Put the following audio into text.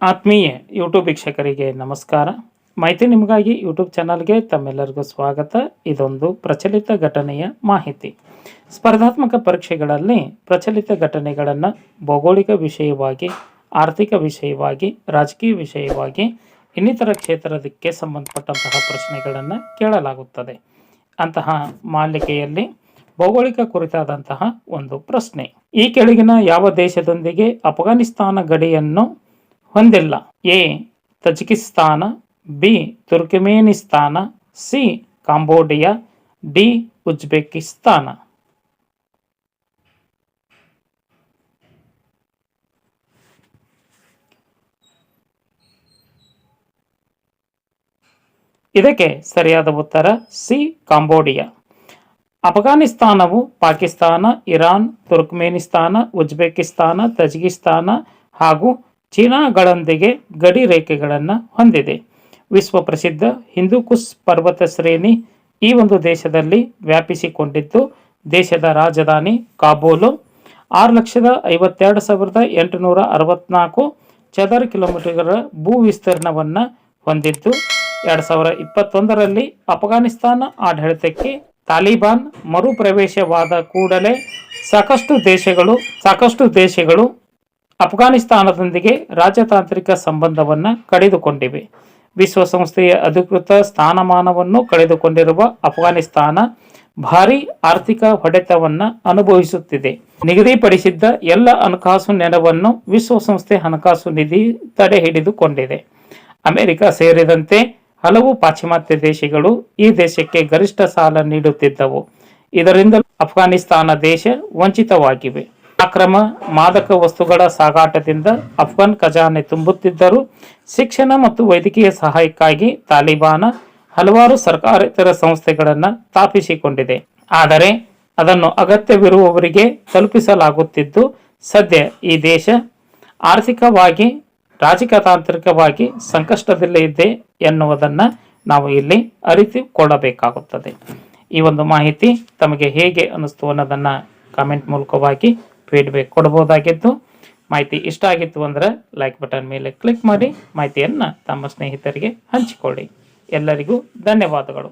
ಆತ್ಮೀಯ ಯೂಟ್ಯೂಬ್ ವೀಕ್ಷಕರಿಗೆ ನಮಸ್ಕಾರ. ಮಾಹಿತಿ ನಿಮಗಾಗಿ ಯೂಟ್ಯೂಬ್ ಚಾನಲ್ಗೆ ತಮ್ಮೆಲ್ಲರಿಗೂ ಸ್ವಾಗತ. ಇದೊಂದು ಪ್ರಚಲಿತ ಘಟನೆಯ ಮಾಹಿತಿ. ಸ್ಪರ್ಧಾತ್ಮಕ ಪರೀಕ್ಷೆಗಳಲ್ಲಿ ಪ್ರಚಲಿತ ಘಟನೆಗಳನ್ನು ಭೌಗೋಳಿಕ ವಿಷಯವಾಗಿ, ಆರ್ಥಿಕ ವಿಷಯವಾಗಿ, ರಾಜಕೀಯ ವಿಷಯವಾಗಿ, ಇನ್ನಿತರ ಕ್ಷೇತ್ರಕ್ಕೆ ಸಂಬಂಧಪಟ್ಟಂತಹ ಪ್ರಶ್ನೆಗಳನ್ನು ಕೇಳಲಾಗುತ್ತದೆ. ಅಂತಹ ಮಾಲಿಕೆಯಲ್ಲಿ ಭೌಗೋಳಿಕ ಕುರಿತಾದಂತಹ ಒಂದು ಪ್ರಶ್ನೆ: ಈ ಕೆಳಗಿನ ಯಾವ ದೇಶದೊಂದಿಗೆ ಅಫ್ಘಾನಿಸ್ತಾನ ಗಡಿಯನ್ನು ಹೊಂದಿಲ್ಲ? A Tajikistan, B Turkmenistan, C Cambodia, D Uzbekistan. ಇದಕ್ಕೆ ಸರಿಯಾದ ಉತ್ತರ ಸಿ ಕಾಂಬೋಡಿಯಾ. ಅಫ್ಘಾನಿಸ್ತಾನವು Pakistan, Iran, Turkmenistan, Uzbekistan, Tajikistan ಹಾಗೂ ಚೀನಾಗಳೊಂದಿಗೆ ಗಡಿ ರೇಖೆಗಳನ್ನು ಹೊಂದಿದೆ. ವಿಶ್ವ ಪ್ರಸಿದ್ಧ ಹಿಂದೂಕುಸ್ ಪರ್ವತ ಶ್ರೇಣಿ ಈ ಒಂದು ದೇಶದಲ್ಲಿ ವ್ಯಾಪಿಸಿಕೊಂಡಿದ್ದು, ದೇಶದ ರಾಜಧಾನಿ ಕಾಬೂಲು 6,52,864 ಚದರ ಕಿಲೋಮೀಟರ್ ಭೂ ವಿಸ್ತೀರ್ಣವನ್ನು ಹೊಂದಿದ್ದು, 2021ರಲ್ಲಿ ಅಫ್ಘಾನಿಸ್ತಾನ ಆಡಳಿತಕ್ಕೆ ತಾಲಿಬಾನ್ ಮರುಪ್ರವೇಶವಾದ ಕೂಡಲೇ ಸಾಕಷ್ಟು ದೇಶಗಳು ಅಫ್ಘಾನಿಸ್ತಾನದೊಂದಿಗೆ ರಾಜತಾಂತ್ರಿಕ ಸಂಬಂಧವನ್ನು ಕಡಿದುಕೊಂಡಿವೆ. ವಿಶ್ವಸಂಸ್ಥೆಯ ಅಧಿಕೃತ ಸ್ಥಾನಮಾನವನ್ನು ಕಳೆದುಕೊಂಡಿರುವ ಅಫ್ಘಾನಿಸ್ತಾನ ಭಾರೀ ಆರ್ಥಿಕ ಹೊಡೆತವನ್ನು ಅನುಭವಿಸುತ್ತಿದೆ. ನಿಗದಿಪಡಿಸಿದ್ದ ಎಲ್ಲ ಹಣಕಾಸು ನೆರವನ್ನು ವಿಶ್ವಸಂಸ್ಥೆ ಹಣಕಾಸು ನಿಧಿ ತಡೆ ಹಿಡಿದುಕೊಂಡಿದೆ. ಅಮೆರಿಕ ಸೇರಿದಂತೆ ಹಲವು ಪಾಶ್ಚಿಮಾತ್ಯ ದೇಶಗಳು ಈ ದೇಶಕ್ಕೆ ಗರಿಷ್ಠ ಸಾಲ ನೀಡುತ್ತಿದ್ದವು. ಇದರಿಂದ ಅಫ್ಘಾನಿಸ್ತಾನ ದೇಶ ವಂಚಿತವಾಗಿವೆ. ಅಕ್ರಮ ಮಾದಕ ವಸ್ತುಗಳ ಸಾಗಾಟದಿಂದ ಅಫ್ಘಾನ್ ಖಜಾನೆ ತುಂಬುತ್ತಿದ್ದರೂ ಶಿಕ್ಷಣ ಮತ್ತು ವೈದ್ಯಕೀಯ ಸಹಾಯಕ್ಕಾಗಿ ತಾಲಿಬಾನ ಹಲವಾರು ಸರ್ಕಾರೇತರ ಸಂಸ್ಥೆಗಳನ್ನು ಸ್ಥಾಪಿಸಿಕೊಂಡಿದೆ. ಆದರೆ ಅದನ್ನು ಅಗತ್ಯವಿರುವವರಿಗೆ ತಲುಪಿಸಲಾಗುತ್ತಿದ್ದು, ಸದ್ಯ ಈ ದೇಶ ಆರ್ಥಿಕವಾಗಿ, ರಾಜತಾಂತ್ರಿಕವಾಗಿ ಸಂಕಷ್ಟದಲ್ಲೇ ಇದೆ ಎನ್ನುವುದನ್ನು ನಾವು ಇಲ್ಲಿ ಅರಿತುಕೊಳ್ಳಬೇಕಾಗುತ್ತದೆ. ಈ ಒಂದು ಮಾಹಿತಿ ತಮಗೆ ಹೇಗೆ ಅನ್ನಿಸ್ತು ಅನ್ನೋದನ್ನು ಕಾಮೆಂಟ್ ಮೂಲಕವಾಗಿ ಫೀಡ್ಬ್ಯಾಕ್ ಕೊಡಬಹುದಾಗಿದ್ದು, ಮಾಹಿತಿ ಇಷ್ಟ ಆಗಿತ್ತು ಅಂದರೆ ಲೈಕ್ ಬಟನ್ ಮೇಲೆ ಕ್ಲಿಕ್ ಮಾಡಿ ಮಾಹಿತಿಯನ್ನು ತಮ್ಮ ಸ್ನೇಹಿತರಿಗೆ ಹಂಚಿಕೊಳ್ಳಿ. ಎಲ್ಲರಿಗೂ ಧನ್ಯವಾದಗಳು.